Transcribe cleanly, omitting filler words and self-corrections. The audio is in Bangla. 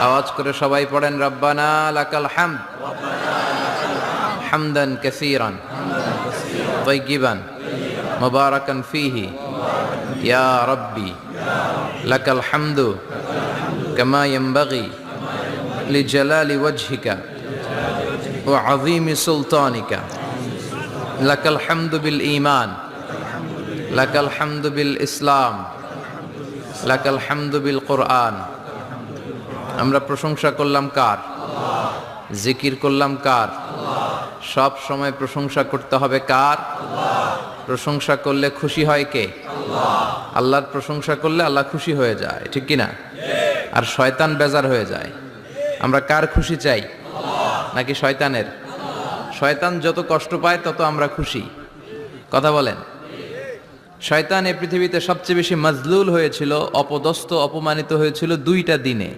আওয়াজ করে সবাই পড়েন রব্বানা লাকাল হামদ হামদান কাসীরান তাইয়িবান মুবারাকান ফীহি ইয়া রাব্বি লাকাল হামদু কামা ইয়ানবাগি লিজালালি ওয়াজহিকা ওয়া আযীমি সুলতানিকা লাকাল হামদু বিল ঈমান লাকাল হামদু বিল ইসলাম লাকাল হামদু বিল কুরআন। আমরা প্রশংসা করলাম কার? জিকির করলাম কার? সব সময় প্রশংসা করতে হবে কার? প্রশংসা করলে খুশি হয় কে? আল্লাহর প্রশংসা করলে আল্লাহ খুশি হয়ে যায়, ঠিক কি না? আর শয়তান বেজার হয়ে যায়। আমরা কার খুশি চাই? নাকি শয়তানের? শয়তান যত কষ্ট পায় তত আমরা খুশি। কথা বলেন। শয়তান এই পৃথিবীতে সবচেয়ে বেশি মাজলুল হয়েছিল, অপদস্থ অপমানিত হয়েছিল দুইটা দিনে।